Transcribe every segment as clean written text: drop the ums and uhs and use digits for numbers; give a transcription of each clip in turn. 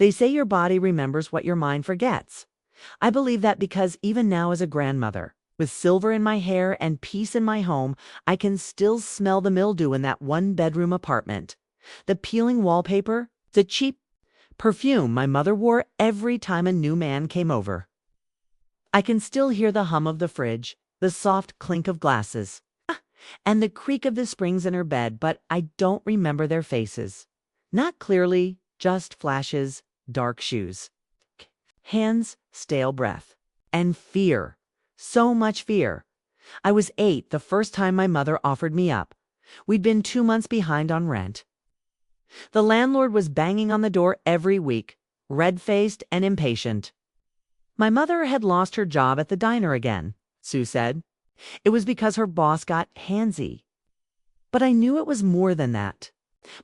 They say your body remembers what your mind forgets. I believe that because even now as a grandmother, with silver in my hair and peace in my home, I can still smell the mildew in that one-bedroom apartment. The peeling wallpaper, the cheap perfume my mother wore every time a new man came over. I can still hear the hum of the fridge, the soft clink of glasses, and the creak of the springs in her bed, but I don't remember their faces. Not clearly, just flashes, dark shoes. Hands, stale breath. And fear. So much fear. I was 8 the first time my mother offered me up. We'd been 2 months behind on rent. The landlord was banging on the door every week, red-faced and impatient. My mother had lost her job at the diner again, Sue said. It was because her boss got handsy. But I knew it was more than that.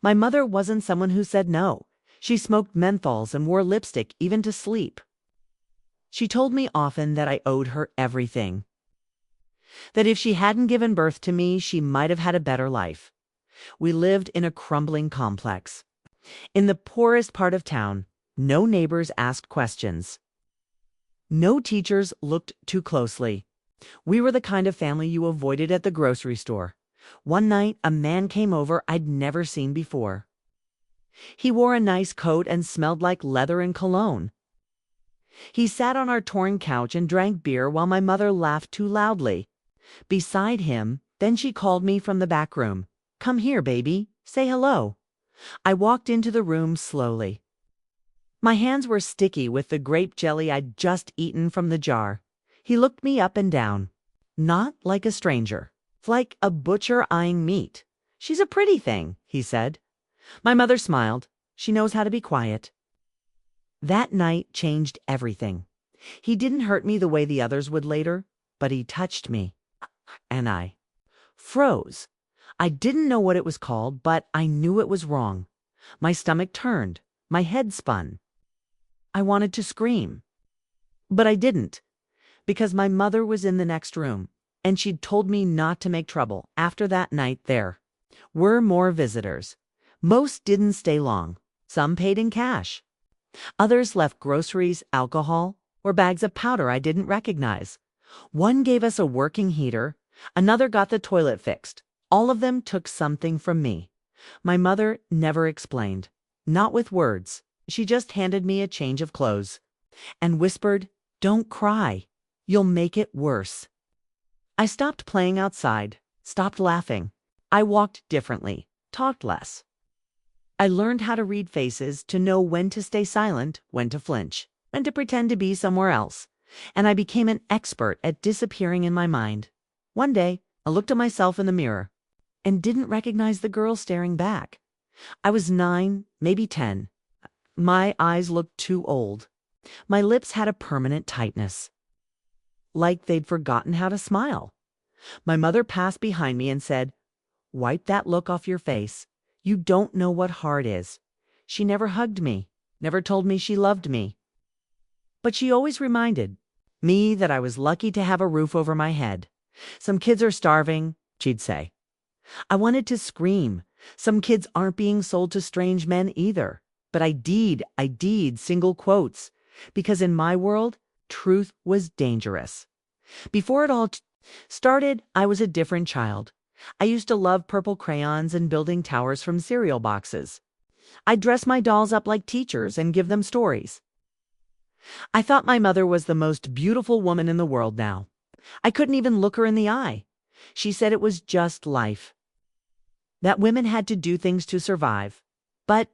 My mother wasn't someone who said no. She smoked menthols and wore lipstick even to sleep. She told me often that I owed her everything. That if she hadn't given birth to me, she might have had a better life. We lived in a crumbling complex. In the poorest part of town, no neighbors asked questions. No teachers looked too closely. We were the kind of family you avoided at the grocery store. One night, a man came over I'd never seen before. He wore a nice coat and smelled like leather and cologne. He sat on our torn couch and drank beer while my mother laughed too loudly. Beside him, then she called me from the back room. "Come here, baby. Say hello." I walked into the room slowly. My hands were sticky with the grape jelly I'd just eaten from the jar. He looked me up and down. Not like a stranger. Like a butcher eyeing meat. "She's a pretty thing," he said. My mother smiled. She knows how to be quiet. That night changed everything. He didn't hurt me the way the others would later, but he touched me. And I froze. I didn't know what it was called, but I knew it was wrong. My stomach turned. My head spun. I wanted to scream. But I didn't, because my mother was in the next room, and she'd told me not to make trouble. After that night there were more visitors. Most didn't stay long. Some paid in cash. Others left groceries, alcohol, or bags of powder I didn't recognize. One gave us a working heater. Another got the toilet fixed. All of them took something from me. My mother never explained. Not with words. She just handed me a change of clothes and whispered, "Don't cry. You'll make it worse." I stopped playing outside, stopped laughing. I walked differently, talked less. I learned how to read faces, to know when to stay silent, when to flinch, when to pretend to be somewhere else. And I became an expert at disappearing in my mind. One day, I looked at myself in the mirror and didn't recognize the girl staring back. I was 9, maybe 10. My eyes looked too old. My lips had a permanent tightness. Like they'd forgotten how to smile. My mother passed behind me and said, "Wipe that look off your face. You don't know what hard is." She never hugged me, never told me she loved me. But she always reminded me that I was lucky to have a roof over my head. "Some kids are starving," she'd say. I wanted to scream. Some kids aren't being sold to strange men either. But I did single quotes. Because in my world, truth was dangerous. Before it all started, I was a different child. I used to love purple crayons and building towers from cereal boxes. I'd dress my dolls up like teachers and give them stories. I thought my mother was the most beautiful woman in the world now. I couldn't even look her in the eye. She said it was just life. That women had to do things to survive. But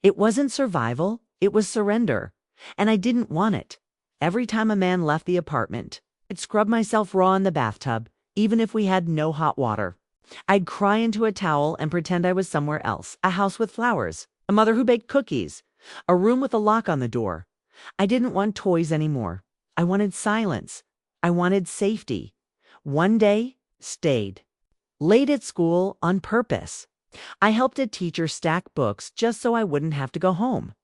it wasn't survival, it was surrender. And I didn't want it. Every time a man left the apartment, I'd scrub myself raw in the bathtub, even if we had no hot water. I'd cry into a towel and pretend I was somewhere else. A house with flowers, a mother who baked cookies, a room with a lock on the door. I didn't want toys anymore. I wanted silence. I wanted safety. One day, stayed. Late at school on purpose. I helped a teacher stack books just so I wouldn't have to go home.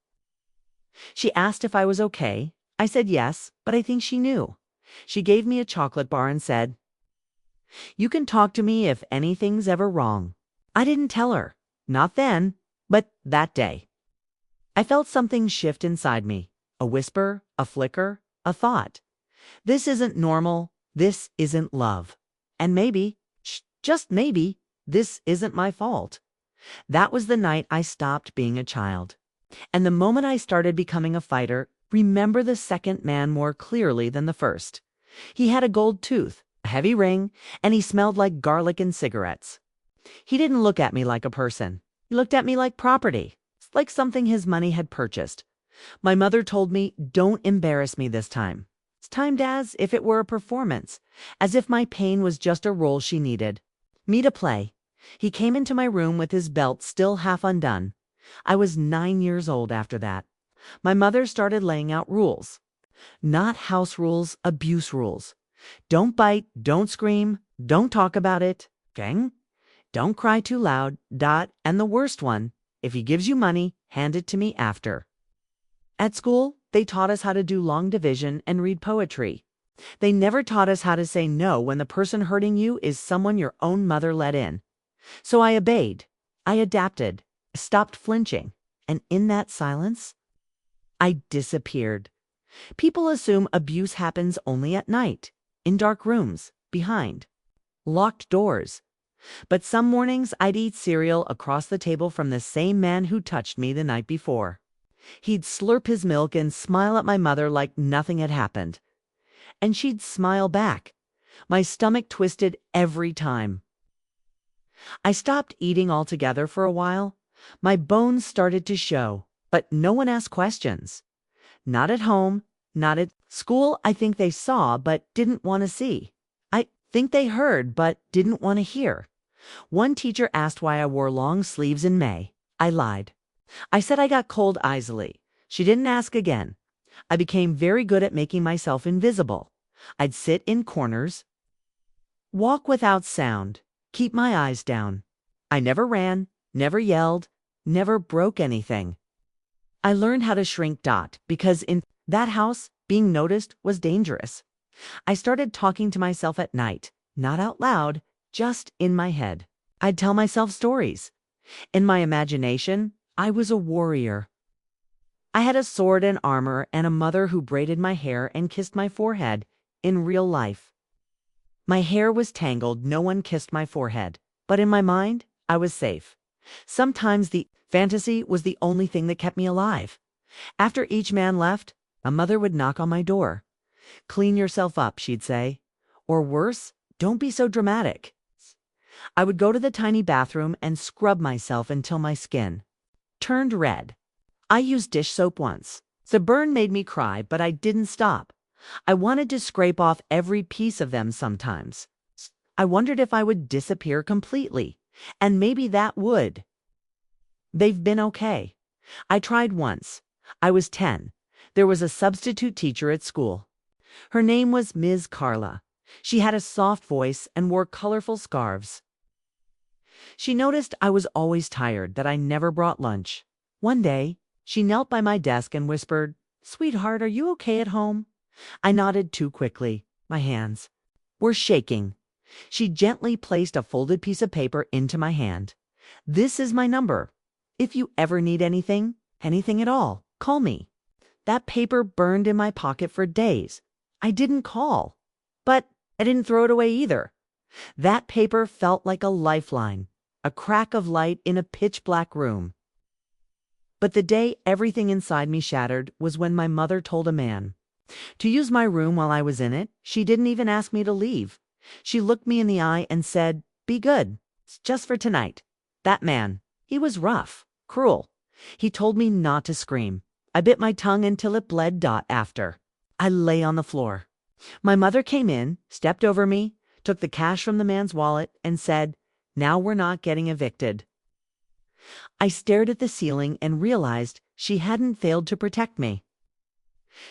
She asked if I was okay. I said yes, but I think she knew. She gave me a chocolate bar and said, "You can talk to me if anything's ever wrong." I didn't tell her. Not then, but that day. I felt something shift inside me. A whisper, a flicker, a thought. This isn't normal. This isn't love. And maybe, just maybe, this isn't my fault. That was the night I stopped being a child. And the moment I started becoming a fighter, remember the second man more clearly than the first. He had a gold tooth, a heavy ring, and he smelled like garlic and cigarettes. He didn't look at me like a person. He looked at me like property, like something his money had purchased. My mother told me, "Don't embarrass me this time." It's timed as if it were a performance, as if my pain was just a role she needed me to play. He came into my room with his belt still half undone. I was 9 years old after that. My mother started laying out rules. Not house rules, abuse rules. Don't bite, don't scream, don't talk about it. Gang? Don't cry too loud. And the worst one, if he gives you money, hand it to me after. At school, they taught us how to do long division and read poetry. They never taught us how to say no when the person hurting you is someone your own mother let in. So I obeyed. I adapted. Stopped flinching. And in that silence, I disappeared. People assume abuse happens only at night, in dark rooms, behind locked doors. But some mornings I'd eat cereal across the table from the same man who touched me the night before. He'd slurp his milk and smile at my mother like nothing had happened. And she'd smile back. My stomach twisted every time. I stopped eating altogether for a while. My bones started to show, but no one asked questions. Not at home, not at school. I think they saw, but didn't want to see. I think they heard, but didn't want to hear. One teacher asked why I wore long sleeves in May. I lied. I said I got cold easily. She didn't ask again. I became very good at making myself invisible. I'd sit in corners, walk without sound, keep my eyes down. I never ran, never yelled, never broke anything. I learned how to shrink. Because in that house, being noticed was dangerous. I started talking to myself at night, not out loud, just in my head. I'd tell myself stories. In my imagination, I was a warrior. I had a sword and armor and a mother who braided my hair and kissed my forehead in real life. My hair was tangled, no one kissed my forehead, but in my mind, I was safe. Sometimes the fantasy was the only thing that kept me alive. After each man left, a mother would knock on my door. "Clean yourself up," she'd say. Or worse, "Don't be so dramatic." I would go to the tiny bathroom and scrub myself until my skin turned red. I used dish soap once. The burn made me cry, but I didn't stop. I wanted to scrape off every piece of them sometimes. I wondered if I would disappear completely, and maybe that would. They've been okay. I tried once. I was 10. There was a substitute teacher at school. Her name was Ms. Carla. She had a soft voice and wore colorful scarves. She noticed I was always tired, that I never brought lunch. One day, she knelt by my desk and whispered, "Sweetheart, are you okay at home?" I nodded too quickly. My hands were shaking. She gently placed a folded piece of paper into my hand. "This is my number. If you ever need anything, anything at all, call me." That paper burned in my pocket for days. I didn't call, but I didn't throw it away either. That paper felt like a lifeline, a crack of light in a pitch-black room. But the day everything inside me shattered was when my mother told a man to use my room while I was in it. She didn't even ask me to leave. She looked me in the eye and said, "Be good. It's just for tonight." That man, he was rough, cruel. He told me not to scream. I bit my tongue until it bled. After I lay on the floor. My mother came in, stepped over me, took the cash from the man's wallet, and said, "Now we're not getting evicted." I stared at the ceiling and realized she hadn't failed to protect me.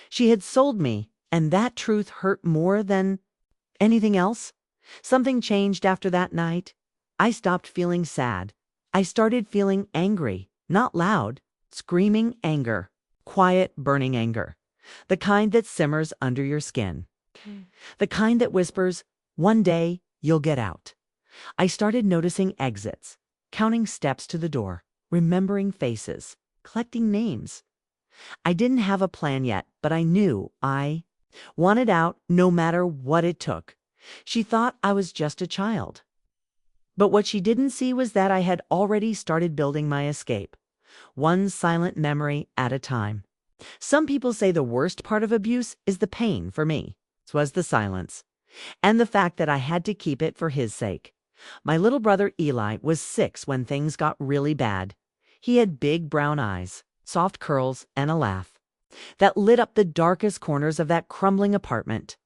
She had sold me, and that truth hurt more than anything else. Something changed after that night. I stopped feeling sad. I started feeling angry, not loud, screaming anger, quiet, burning anger. The kind that simmers under your skin. The kind that whispers, "One day, you'll get out." I started noticing exits, counting steps to the door, remembering faces. collecting names. I didn't have a plan yet, but I knew I wanted out no matter what it took. She thought I was just a child. But what she didn't see was that I had already started building my escape, one silent memory at a time. Some people say the worst part of abuse is the pain. For me, it was the silence, and the fact that I had to keep it for his sake. My little brother Eli was 6 when things got really bad. He had big brown eyes, soft curls, and a laugh that lit up the darkest corners of that crumbling apartment.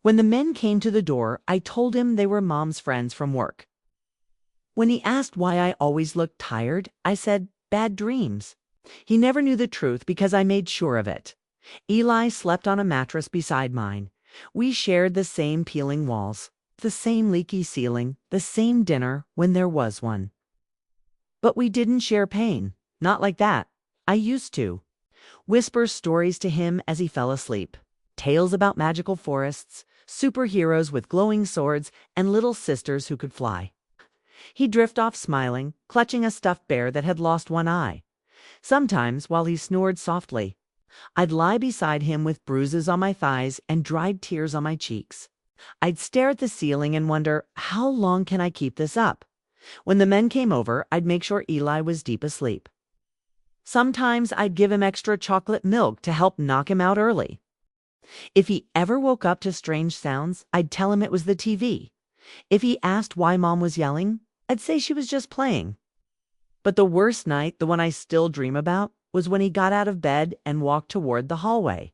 When the men came to the door, I told him they were Mom's friends from work. When he asked why I always looked tired, I said, bad dreams. He never knew the truth because I made sure of it. Eli slept on a mattress beside mine. We shared the same peeling walls, the same leaky ceiling, the same dinner when there was one. But we didn't share pain. Not like that. I used to whisper stories to him as he fell asleep. Tales about magical forests, superheroes with glowing swords, and little sisters who could fly. He'd drift off smiling, clutching a stuffed bear that had lost one eye. Sometimes, while he snored softly, I'd lie beside him with bruises on my thighs and dried tears on my cheeks. I'd stare at the ceiling and wonder, how long can I keep this up? When the men came over, I'd make sure Eli was deep asleep. Sometimes I'd give him extra chocolate milk to help knock him out early. If he ever woke up to strange sounds, I'd tell him it was the TV. If he asked why Mom was yelling, I'd say she was just playing. But the worst night, the one I still dream about, was when he got out of bed and walked toward the hallway.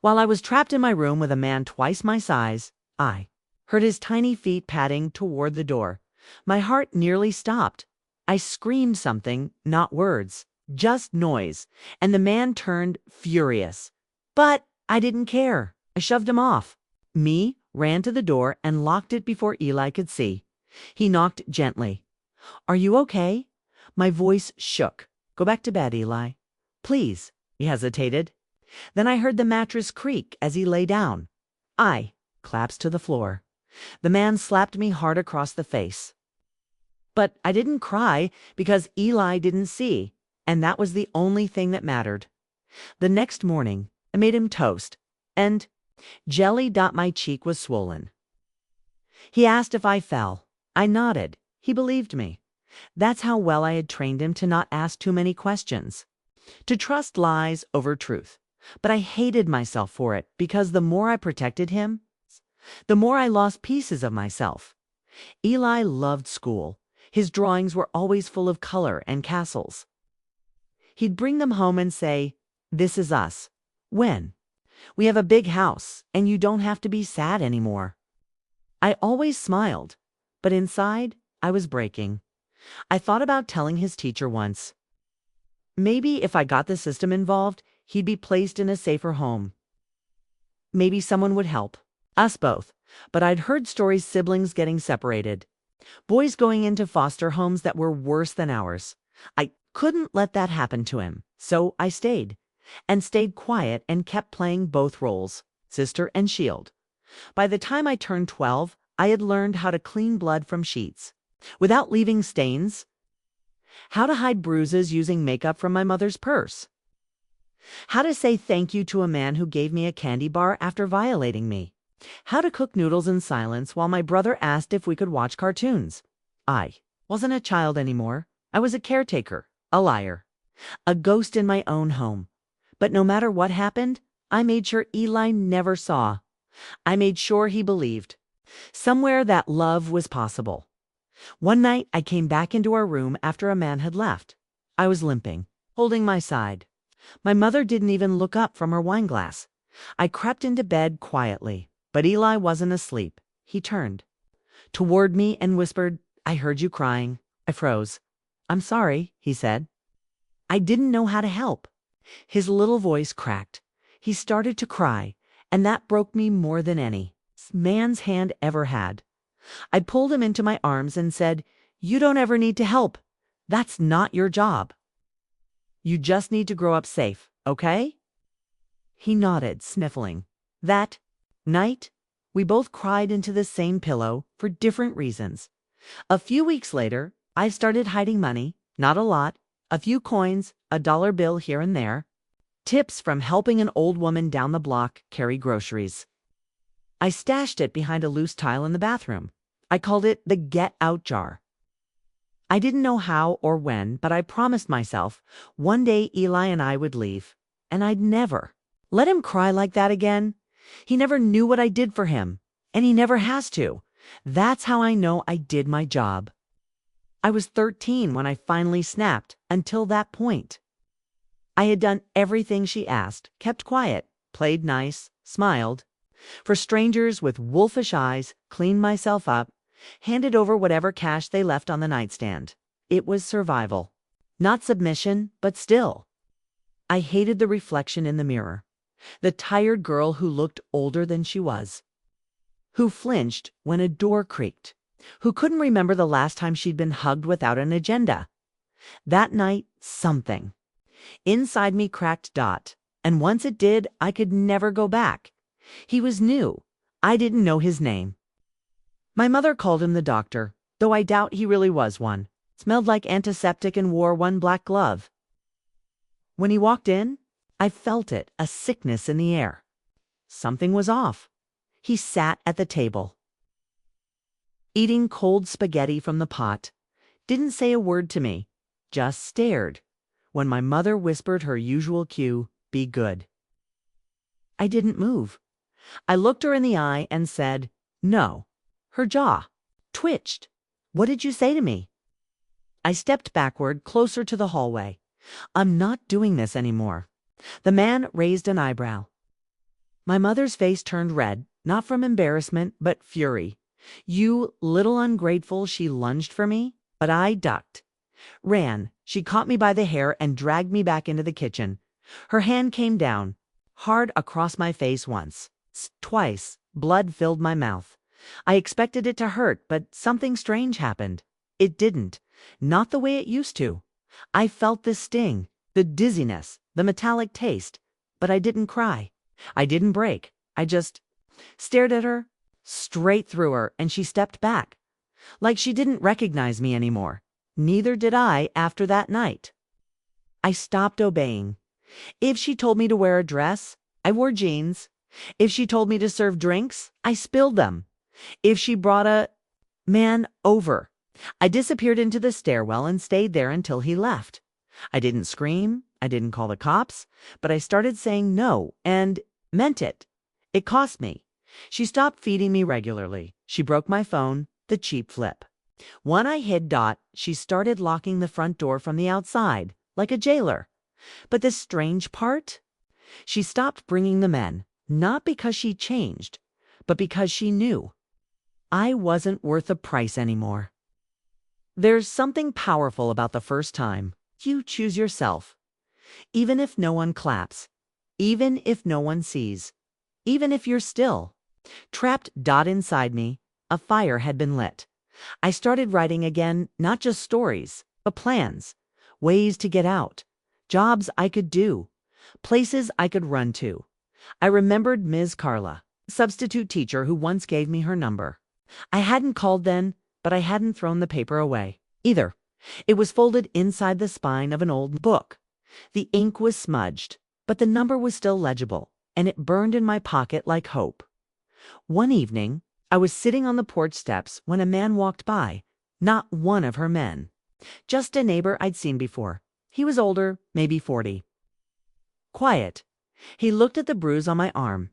While I was trapped in my room with a man twice my size, I heard his tiny feet padding toward the door. My heart nearly stopped. I screamed something, not words, just noise, and the man turned furious. But I didn't care. I shoved him off. Me ran to the door and locked it before Eli could see. He knocked gently. Are you okay? My voice shook. Go back to bed, Eli. Please. He hesitated. Then I heard the mattress creak as he lay down. I collapsed to the floor. The man slapped me hard across the face. But I didn't cry because Eli didn't see, and that was the only thing that mattered. The next morning, I made him toast, and jelly. My cheek was swollen. He asked if I fell. I nodded. He believed me. That's how well I had trained him to not ask too many questions, to trust lies over truth. But I hated myself for it because the more I protected him, the more I lost pieces of myself. Eli loved school. His drawings were always full of color and castles. He'd bring them home and say, "This is us. When? We have a big house, and you don't have to be sad anymore." I always smiled, but inside, I was breaking. I thought about telling his teacher once. Maybe if I got the system involved, he'd be placed in a safer home. Maybe someone would help. Us both. But I'd heard stories siblings getting separated. Boys going into foster homes that were worse than ours. I couldn't let that happen to him, so I stayed. And stayed quiet and kept playing both roles, sister and shield. By the time I turned 12, I had learned how to clean blood from sheets without leaving stains, how to hide bruises using makeup from my mother's purse, how to say thank you to a man who gave me a candy bar after violating me, how to cook noodles in silence while my brother asked if we could watch cartoons. I wasn't a child anymore. I was a caretaker, a liar, a ghost in my own home. But no matter what happened, I made sure Eli never saw. I made sure he believed somewhere that love was possible. One night, I came back into our room after a man had left. I was limping, holding my side. My mother didn't even look up from her wine glass. I crept into bed quietly, but Eli wasn't asleep. He turned toward me and whispered, "I heard you crying." I froze. "I'm sorry," he said. I didn't know how to help. His little voice cracked. He started to cry, and that broke me more than any man's hand ever had. I pulled him into my arms and said, "You don't ever need to help. That's not your job. You just need to grow up safe, okay?" He nodded, sniffling. That night, we both cried into the same pillow for different reasons. A few weeks later, I started hiding money, not a lot, a few coins, a dollar bill here and there. Tips from helping an old woman down the block carry groceries. I stashed it behind a loose tile in the bathroom. I called it the get out jar. I didn't know how or when, but I promised myself one day Eli and I would leave, and I'd never let him cry like that again. He never knew what I did for him, and he never has to. That's how I know I did my job. I was 13 when I finally snapped. Until that point, I had done everything she asked, kept quiet, played nice, smiled. For strangers with wolfish eyes, cleaned myself up, handed over whatever cash they left on the nightstand. It was survival. Not submission, but still. I hated the reflection in the mirror. The tired girl who looked older than she was. Who flinched when a door creaked. Who couldn't remember the last time she'd been hugged without an agenda. That night, something inside me cracked. And once it did, I could never go back. He was new. I didn't know his name. My mother called him the doctor, though I doubt he really was one. Smelled like antiseptic and wore one black glove. When he walked in, I felt it, a sickness in the air. Something was off. He sat at the table, eating cold spaghetti from the pot. Didn't say a word to me, just stared. When my mother whispered her usual cue, "Be good." I didn't move. I looked her in the eye and said, "No." Her jaw twitched. "What did you say to me?" I stepped backward, closer to the hallway. "I'm not doing this anymore." The man raised an eyebrow. My mother's face turned red, not from embarrassment, but fury. "You little ungrateful," she lunged for me, but I ducked. Ran. She caught me by the hair and dragged me back into the kitchen. Her hand came down, hard across my face once, twice. Blood filled my mouth. I expected it to hurt, but something strange happened. It didn't. Not the way it used to. I felt the sting, the dizziness, the metallic taste, but I didn't cry. I didn't break. I just stared at her, straight through her, and she stepped back. Like she didn't recognize me anymore. Neither did I after that night. I stopped obeying. If she told me to wear a dress, I wore jeans. If she told me to serve drinks, I spilled them. If she brought a man over, I disappeared into the stairwell and stayed there until he left. I didn't scream. I didn't call the cops, but I started saying no and meant it. It cost me. She stopped feeding me regularly. She broke my phone, the cheap flip. When I hid, she started locking the front door from the outside, like a jailer. But the strange part? She stopped bringing the men, not because she changed, but because she knew I wasn't worth the price anymore. There's something powerful about the first time. You choose yourself. Even if no one claps, even if no one sees, even if you're still. Trapped. Inside me, a fire had been lit. I started writing again, not just stories, but plans, ways to get out, jobs I could do, places I could run to. I remembered Ms. Carla, substitute teacher who once gave me her number. I hadn't called then, but I hadn't thrown the paper away either. It was folded inside the spine of an old book. The ink was smudged, but the number was still legible, and it burned in my pocket like hope. One evening, I was sitting on the porch steps when a man walked by, not one of her men. Just a neighbor I'd seen before. He was older, maybe 40. Quiet. He looked at the bruise on my arm,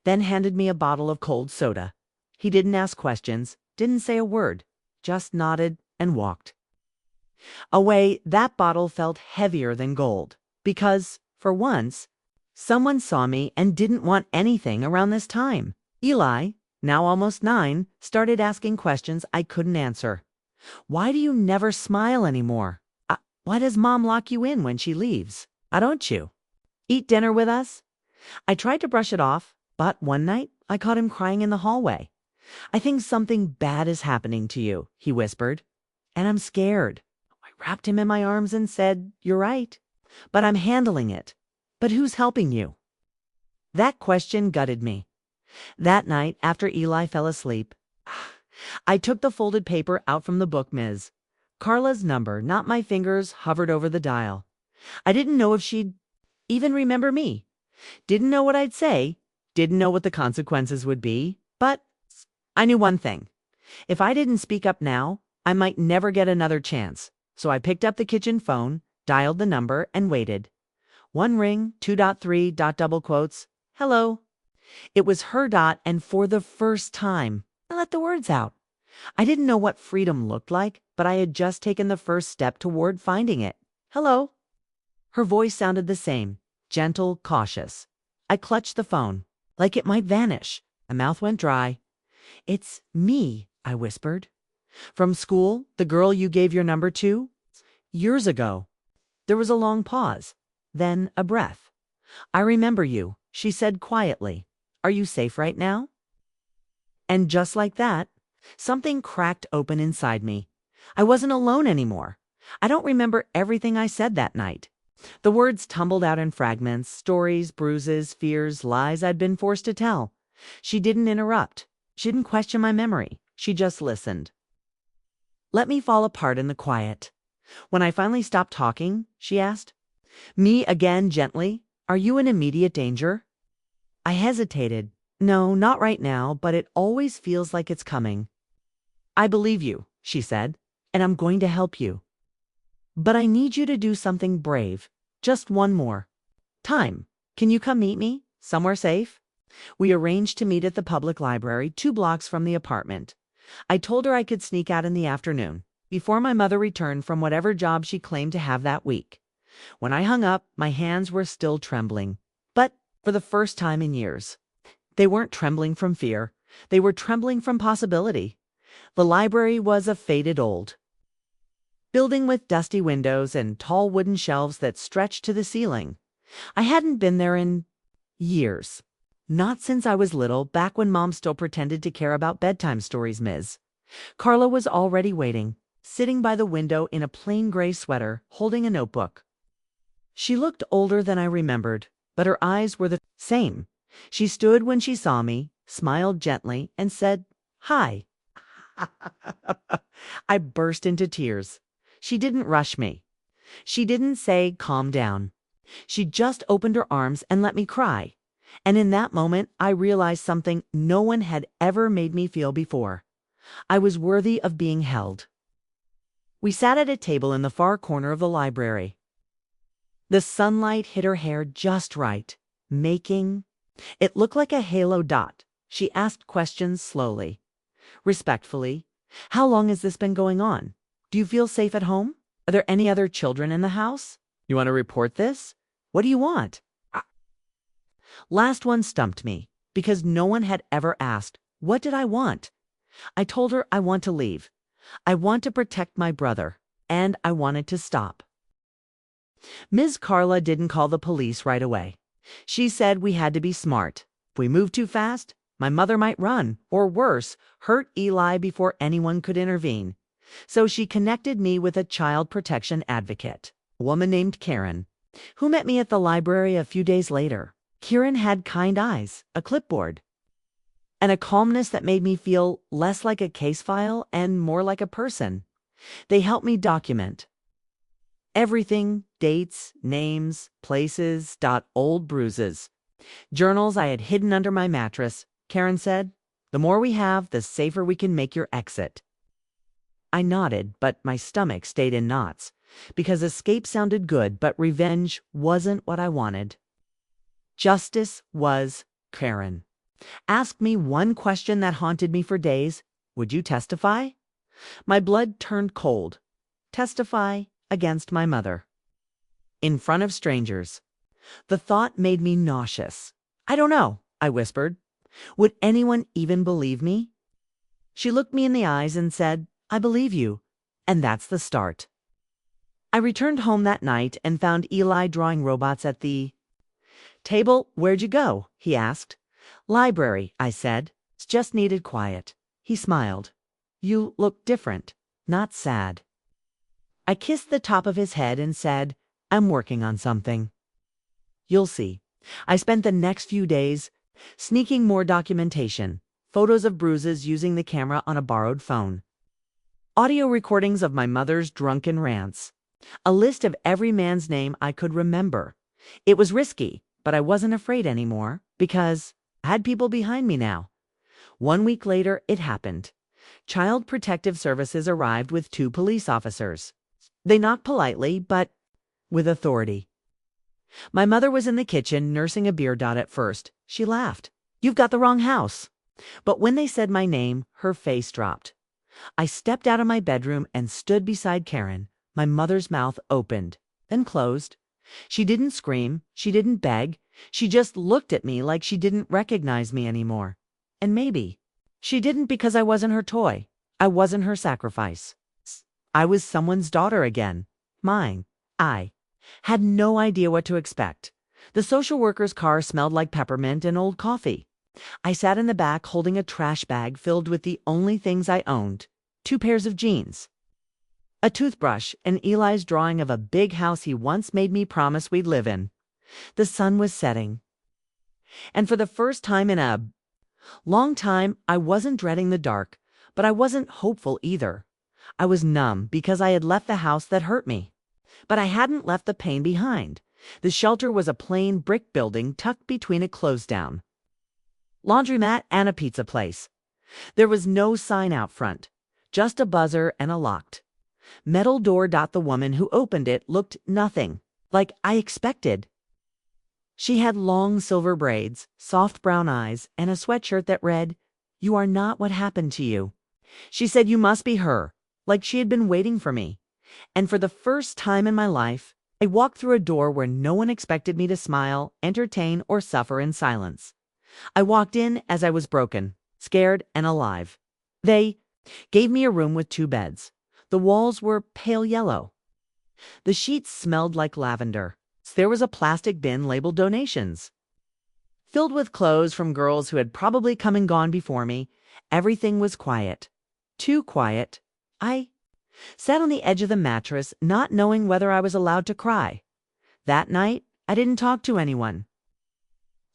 then handed me a bottle of cold soda. He didn't ask questions, didn't say a word, just nodded and walked away. That bottle felt heavier than gold, because, for once, someone saw me and didn't want anything around this time. Eli, now almost 9, started asking questions I couldn't answer. Why do you never smile anymore? Why does Mom lock you in when she leaves? Why don't you eat dinner with us? I tried to brush it off, but one night I caught him crying in the hallway. "I think something bad is happening to you," he whispered, "and I'm scared." I wrapped him in my arms and said, "You're right, but I'm handling it." "But who's helping you?" That question gutted me. That night, after Eli fell asleep, I took the folded paper out from the book. Ms. Carla's number, not my fingers, hovered over the dial. I didn't know if she'd even remember me. Didn't know what I'd say. Didn't know what the consequences would be. But I knew one thing. If I didn't speak up now, I might never get another chance. So I picked up the kitchen phone, dialed the number, and waited. One ring, 2.3, double quotes. Hello. It was her dot, and for the first time, I let the words out. I didn't know what freedom looked like, but I had just taken the first step toward finding it. Hello. Her voice sounded the same, gentle, cautious. I clutched the phone, like it might vanish. My mouth went dry. It's me, I whispered. From school, the girl you gave your number to? Years ago. There was a long pause, then a breath. I remember you, she said quietly. Are you safe right now? And just like that, something cracked open inside me. I wasn't alone anymore. I don't remember everything I said that night. The words tumbled out in fragments, stories, bruises, fears, lies I'd been forced to tell. She didn't interrupt. She didn't question my memory. She just listened. Let me fall apart in the quiet. When I finally stopped talking, she asked. Me again, gently. Are you in immediate danger? I hesitated. No, not right now, but it always feels like it's coming. I believe you, she said, and I'm going to help you. But I need you to do something brave. Just one more time. Can you come meet me? Somewhere safe? We arranged to meet at the public library 2 blocks from the apartment. I told her I could sneak out in the afternoon, before my mother returned from whatever job she claimed to have that week. When I hung up, my hands were still trembling. But for the first time in years, they weren't trembling from fear. They were trembling from possibility. The library was a faded old building with dusty windows and tall wooden shelves that stretched to the ceiling. I hadn't been there in years. Not since I was little, back when Mom still pretended to care about bedtime stories, Ms. Carla was already waiting, sitting by the window in a plain gray sweater, holding a notebook. She looked older than I remembered, but her eyes were the same. She stood when she saw me, smiled gently, and said, "Hi." I burst into tears. She didn't rush me. She didn't say, "Calm down." She just opened her arms and let me cry. And in that moment, I realized something no one had ever made me feel before. I was worthy of being held. We sat at a table in the far corner of the library. The sunlight hit her hair just right, making it look like a halo dot. She asked questions slowly, respectfully. How long has this been going on? Do you feel safe at home? Are there any other children in the house? You want to report this? What do you want? Last one stumped me, because no one had ever asked, what did I want? I told her I want to leave. I want to protect my brother, and I wanted to stop. Ms. Carla didn't call the police right away. She said we had to be smart. If we moved too fast, my mother might run, or worse, hurt Eli before anyone could intervene. So she connected me with a child protection advocate, a woman named Karen, who met me at the library a few days later. Karen had kind eyes, a clipboard, and a calmness that made me feel less like a case file and more like a person. They helped me document everything: dates, names, places, old bruises, journals I had hidden under my mattress. Karen said, "The more we have, the safer we can make your exit." I nodded, but my stomach stayed in knots, because escape sounded good, but revenge wasn't what I wanted. Justice was Karen. Asked me one question that haunted me for days. Would you testify? My blood turned cold. Testify against my mother. In front of strangers. The thought made me nauseous. I don't know, I whispered. Would anyone even believe me? She looked me in the eyes and said, I believe you, and that's the start. I returned home that night and found Eli drawing robots at the table. Where'd you go? He asked. Library, I said. Just needed quiet. He smiled. You look different, not sad. I kissed the top of his head and said, I'm working on something. You'll see. I spent the next few days sneaking more documentation, photos of bruises using the camera on a borrowed phone, audio recordings of my mother's drunken rants. A list of every man's name I could remember. It was risky, but I wasn't afraid anymore because I had people behind me now. 1 week later, it happened. Child Protective Services arrived with 2 police officers. They knocked politely, but with authority. My mother was in the kitchen nursing a beer dot at first. She laughed. "You've got the wrong house." But when they said my name, her face dropped. I stepped out of my bedroom and stood beside Karen. My mother's mouth opened, then closed. She didn't scream. She didn't beg. She just looked at me like she didn't recognize me anymore. And maybe she didn't because I wasn't her toy. I wasn't her sacrifice. I was someone's daughter again. Mine. I had no idea what to expect. The social worker's car smelled like peppermint and old coffee. I sat in the back holding a trash bag filled with the only things I owned: 2 pairs of jeans, a toothbrush, and Eli's drawing of a big house he once made me promise we'd live in. The sun was setting. And for the first time in a long time, I wasn't dreading the dark, but I wasn't hopeful either. I was numb because I had left the house that hurt me. But I hadn't left the pain behind. The shelter was a plain brick building tucked between a closed-down laundromat and a pizza place. There was no sign out front, just a buzzer and a locked metal door. The woman who opened it looked nothing like I expected. She had long silver braids, soft brown eyes, and a sweatshirt that read, "You are not what happened to you." She said you must be her, like she had been waiting for me. And for the first time in my life, I walked through a door where no one expected me to smile, entertain, or suffer in silence. I walked in as I was broken, scared, and alive. They gave me a room with 2 beds. The walls were pale yellow. The sheets smelled like lavender. There was a plastic bin labeled donations, filled with clothes from girls who had probably come and gone before me. Everything was quiet. Too quiet. I sat on the edge of the mattress, not knowing whether I was allowed to cry. That night, I didn't talk to anyone.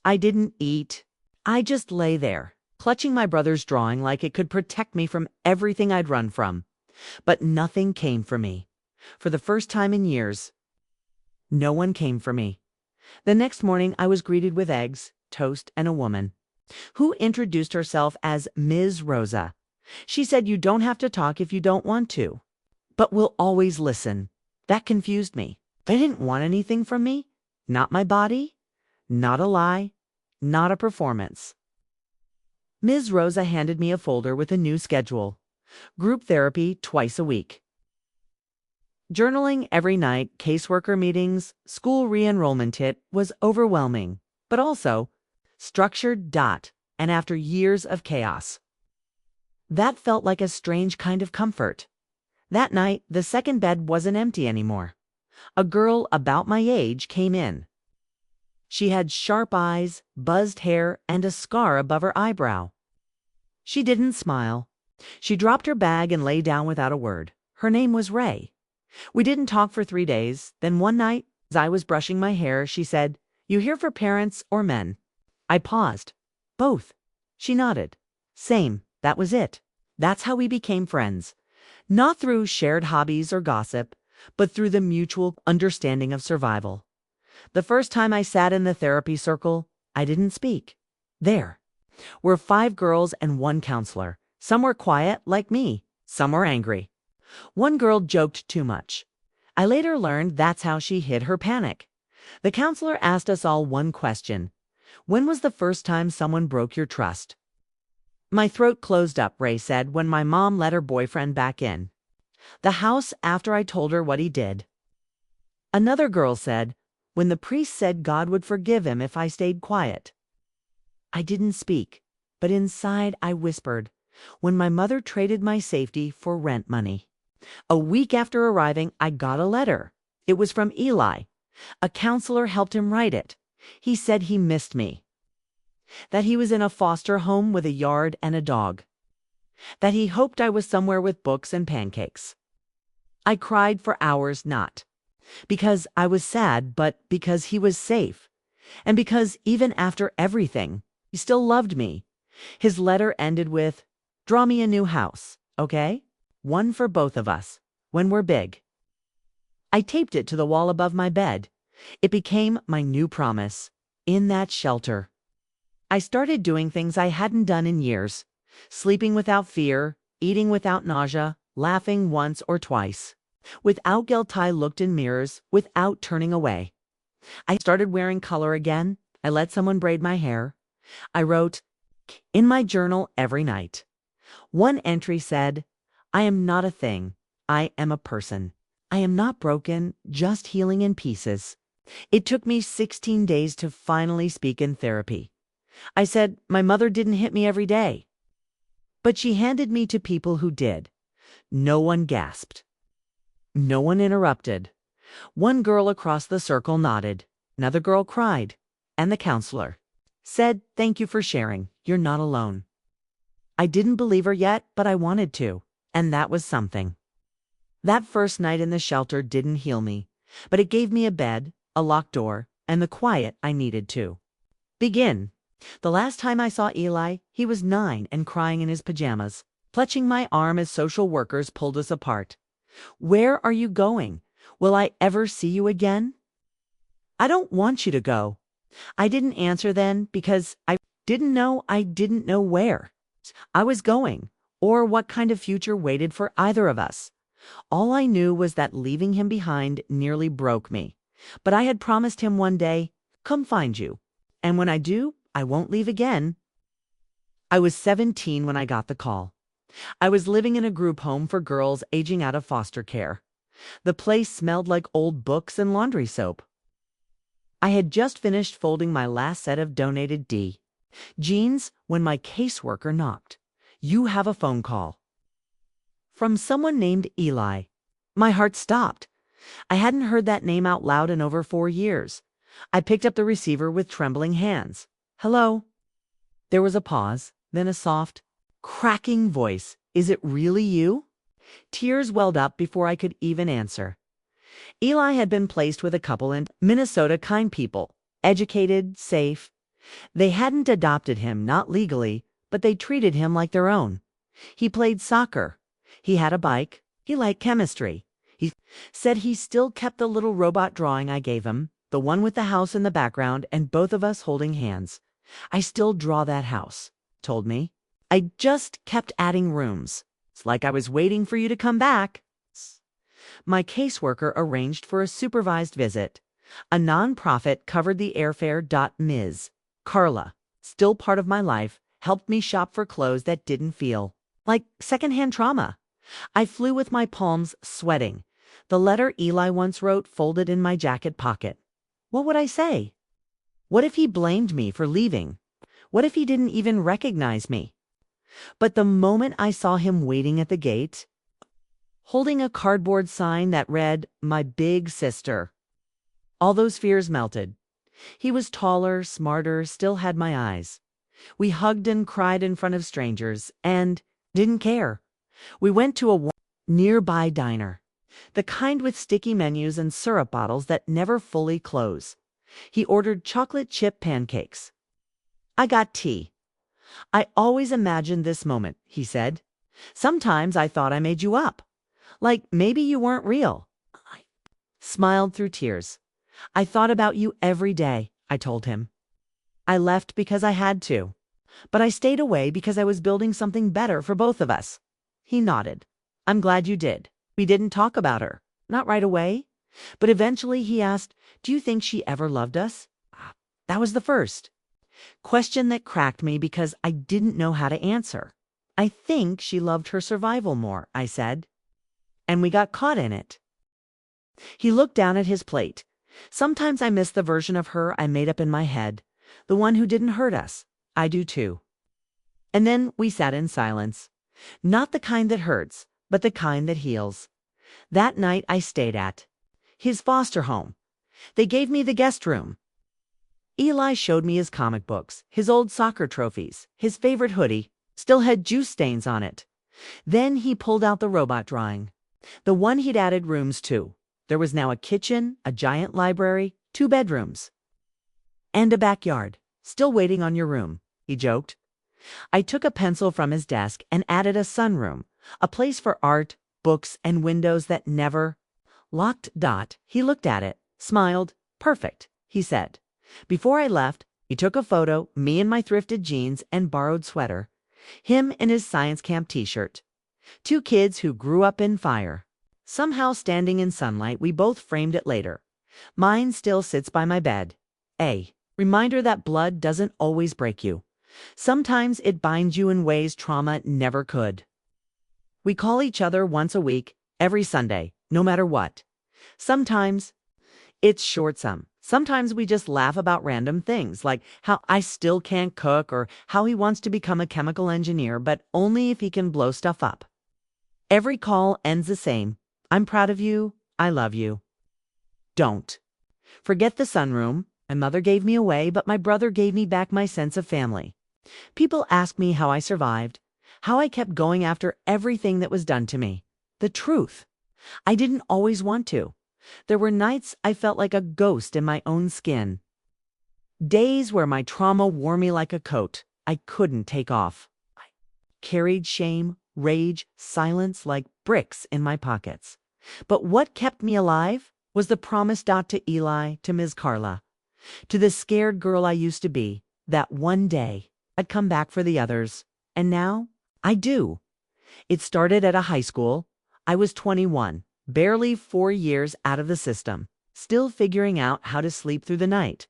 I didn't eat. I just lay there, clutching my brother's drawing like it could protect me from everything I'd run from. But nothing came for me. For the first time in years, no one came for me. The next morning, I was greeted with eggs, toast, and a woman who introduced herself as Ms. Rosa. She said, "You don't have to talk if you don't want to, but we'll always listen." That confused me. They didn't want anything from me. Not my body, not a lie, not a performance. Ms. Rosa handed me a folder with a new schedule. Group therapy twice a week. Journaling every night, caseworker meetings, school re-enrollment. It was overwhelming, but also structured. And after years of chaos, that felt like a strange kind of comfort. That night, the second bed wasn't empty anymore. A girl about my age came in. She had sharp eyes, buzzed hair, and a scar above her eyebrow. She didn't smile. She dropped her bag and lay down without a word. Her name was Ray. We didn't talk for 3 days. Then one night, as I was brushing my hair, she said, "You here for parents or men?" I paused. "Both." She nodded. "Same. That was it." That's how we became friends. Not through shared hobbies or gossip, but through the mutual understanding of survival. The first time I sat in the therapy circle, I didn't speak. There were 5 girls and 1 counselor. Some were quiet, like me. Some were angry. One girl joked too much. I later learned that's how she hid her panic. The counselor asked us all one question. "When was the first time someone broke your trust?" My throat closed up, Ray said, "when my mom let her boyfriend back in the house after I told her what he did." Another girl said, "When the priest said God would forgive him if I stayed quiet." I didn't speak, but inside I whispered, "When my mother traded my safety for rent money." A week after arriving, I got a letter. It was from Eli. A counselor helped him write it. He said he missed me, that he was in a foster home with a yard and a dog, that he hoped I was somewhere with books and pancakes. I cried for hours, not because I was sad, but because he was safe, and because even after everything, he still loved me. His letter ended with, "Draw me a new house, okay? One for both of us, when we're big." I taped it to the wall above my bed. It became my new promise. In that shelter, I started doing things I hadn't done in years. Sleeping without fear, eating without nausea, laughing once or twice. Without guilt, I looked in mirrors, without turning away. I started wearing color again. I let someone braid my hair. I wrote in my journal every night. One entry said, I am not a thing. I am a person. I am not broken, just healing in pieces. It took me 16 days to finally speak in therapy. I said, my mother didn't hit me every day. But she handed me to people who did. No one gasped. No one interrupted. One girl across the circle nodded. Another girl cried. And the counselor said, thank you for sharing. You're not alone. I didn't believe her yet, but I wanted to. And that was something. That first night in the shelter didn't heal me, but it gave me a bed, a locked door, and the quiet I needed to begin. The last time I saw Eli, he was 9 and crying in his pajamas, clutching my arm as social workers pulled us apart. Where are you going? Will I ever see you again? I don't want you to go. I didn't answer then because I didn't know where I was going or what kind of future waited for either of us. All I knew was that leaving him behind nearly broke me. But I had promised him one day, come find you. And when I do, I won't leave again. I was 17 when I got the call. I was living in a group home for girls aging out of foster care. The place smelled like old books and laundry soap. I had just finished folding my last set of donated jeans when my caseworker knocked. You have a phone call. From someone named Eli. My heart stopped. I hadn't heard that name out loud in over 4 years. I picked up the receiver with trembling hands. Hello? There was a pause, then a soft, cracking voice. Is it really you? Tears welled up before I could even answer. Eli had been placed with a couple in Minnesota, kind people, educated, safe. They hadn't adopted him, not legally, but they treated him like their own. He played soccer. He had a bike. He liked chemistry. He said he still kept the little robot drawing I gave him, the one with the house in the background and both of us holding hands. I still draw that house, told me. I just kept adding rooms. It's like I was waiting for you to come back. My caseworker arranged for a supervised visit. A nonprofit covered the airfare. Ms. Carla, still part of my life, helped me shop for clothes that didn't feel like secondhand trauma. I flew with my palms sweating. The letter Eli once wrote folded in my jacket pocket. What would I say? What if he blamed me for leaving? What if he didn't even recognize me? But the moment I saw him waiting at the gate, holding a cardboard sign that read, My Big Sister, all those fears melted. He was taller, smarter, still had my eyes. We hugged and cried in front of strangers and didn't care. We went to a nearby diner, the kind with sticky menus and syrup bottles that never fully close. He ordered chocolate chip pancakes. I got tea. I always imagined this moment, he said. Sometimes I thought I made you up. Like maybe you weren't real. I smiled through tears. I thought about you every day, I told him. I left because I had to. But I stayed away because I was building something better for both of us. He nodded. I'm glad you did. We didn't talk about her. Not right away. But eventually he asked, do you think she ever loved us? That was the first question that cracked me because I didn't know how to answer. I think she loved her survival more, I said. And we got caught in it. He looked down at his plate. Sometimes I miss the version of her I made up in my head, the one who didn't hurt us. I do too. And then we sat in silence. Not the kind that hurts, but the kind that heals. That night I stayed at his foster home. They gave me the guest room. Eli showed me his comic books, his old soccer trophies, his favorite hoodie, still had juice stains on it. Then he pulled out the robot drawing, the one he'd added rooms to. There was now a kitchen, a giant library, 2 bedrooms, and a backyard. Still waiting on your room, he joked. I took a pencil from his desk and added a sunroom, a place for art, books, and windows that never Locked. He looked at it, smiled. Perfect, he said. Before I left, he took a photo, me in my thrifted jeans and borrowed sweater, him in his science camp t-shirt. Two kids who grew up in fire. Somehow standing in sunlight, we both framed it later. Mine still sits by my bed. A reminder that blood doesn't always break you. Sometimes it binds you in ways trauma never could. We call each other once a week, every Sunday, no matter what. Sometimes it's short. Sometimes we just laugh about random things, like how I still can't cook or how he wants to become a chemical engineer, but only if he can blow stuff up. Every call ends the same. I'm proud of you. I love you. Don't forget the sunroom. My mother gave me away, but my brother gave me back my sense of family. People ask me how I survived, how I kept going after everything that was done to me. The truth, I didn't always want to. There were nights I felt like a ghost in my own skin. Days where my trauma wore me like a coat I couldn't take off. I carried shame, rage, silence like bricks in my pockets. But what kept me alive was the promise. To Eli, to Ms. Carla, to the scared girl I used to be, that one day I'd come back for the others. And now I do. It started at a high school. I was 21, barely 4 years out of the system, still figuring out how to sleep through the night.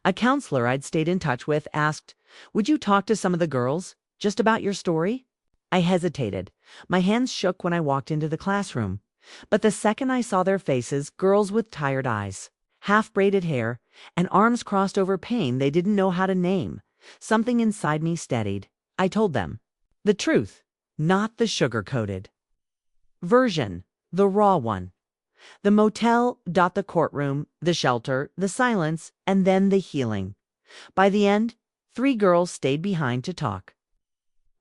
A counselor I'd stayed in touch with asked, "Would you talk to some of the girls just about your story?" I hesitated. My hands shook when I walked into the classroom. But the second I saw their faces, girls with tired eyes, half-braided hair, and arms crossed over pain they didn't know how to name, something inside me steadied. I told them the truth, not the sugar-coated version, the raw one. The motel. The courtroom, the shelter, the silence, and then the healing. By the end, 3 girls stayed behind to talk.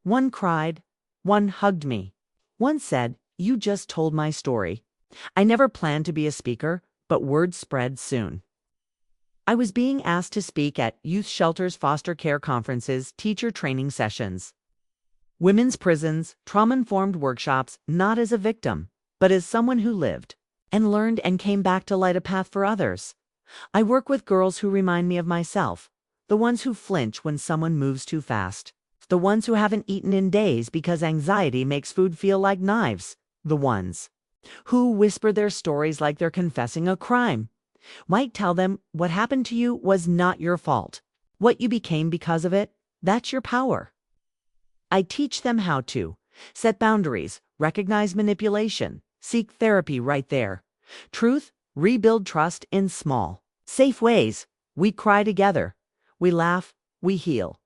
One cried, one hugged me. One said, "You just told my story. I never planned to be a speaker, but word spread soon." I was being asked to speak at youth shelters, foster care conferences, teacher training sessions, women's prisons, trauma-informed workshops, not as a victim, but as someone who lived and learned and came back to light a path for others. I work with girls who remind me of myself, the ones who flinch when someone moves too fast, the ones who haven't eaten in days because anxiety makes food feel like knives, the ones who whisper their stories like they're confessing a crime. Might tell them what happened to you was not your fault. What you became because of it, that's your power. I teach them how to set boundaries, recognize manipulation, seek therapy right there. Truth, rebuild trust in small, safe ways. We cry together. We laugh. We heal.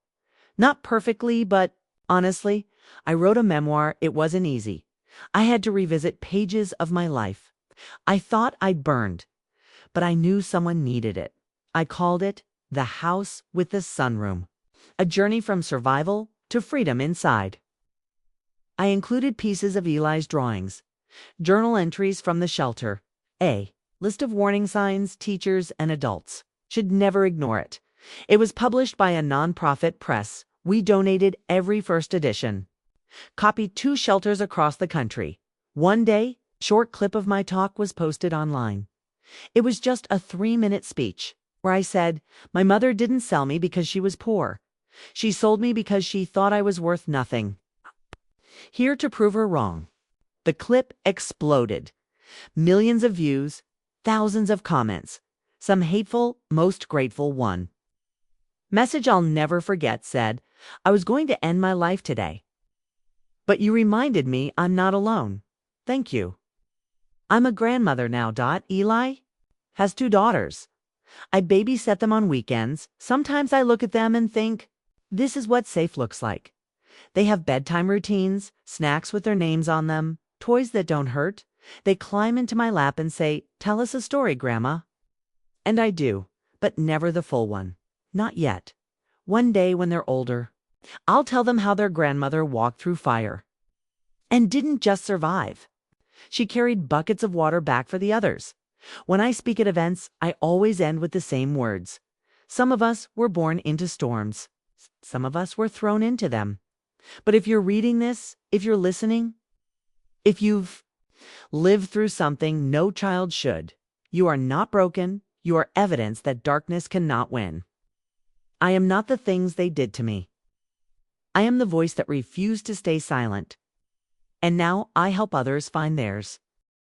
Not perfectly, but honestly, I wrote a memoir. It wasn't easy. I had to revisit pages of my life. I thought I'd burned, but I knew someone needed it. I called it The House with the Sunroom, a journey from survival to freedom inside. I included pieces of Eli's drawings, journal entries from the shelter, a list of warning signs teachers and adults should never ignore it. It was published by a nonprofit press. We donated every first edition. Copied 2 shelters across the country. One day, short clip of my talk was posted online. It was just a 3-minute speech where I said, my mother didn't sell me because she was poor. She sold me because she thought I was worth nothing. Here to prove her wrong. The clip exploded. Millions of views, thousands of comments, some hateful, most grateful one. Message I'll never forget said, I was going to end my life today, but you reminded me I'm not alone. Thank you. I'm a grandmother now. Eli has 2 daughters. I babysit them on weekends. Sometimes I look at them and think, this is what safe looks like. They have bedtime routines, snacks with their names on them, toys that don't hurt. They climb into my lap and say, tell us a story, Grandma. And I do, but never the full one. Not yet. One day when they're older, I'll tell them how their grandmother walked through fire and didn't just survive. She carried buckets of water back for the others. When I speak at events, I always end with the same words. Some of us were born into storms. Some of us were thrown into them. But if you're reading this, if you're listening, if you've Live through something no child should. You are not broken. You are evidence that darkness cannot win. I am not the things they did to me. I am the voice that refused to stay silent. And now I help others find theirs.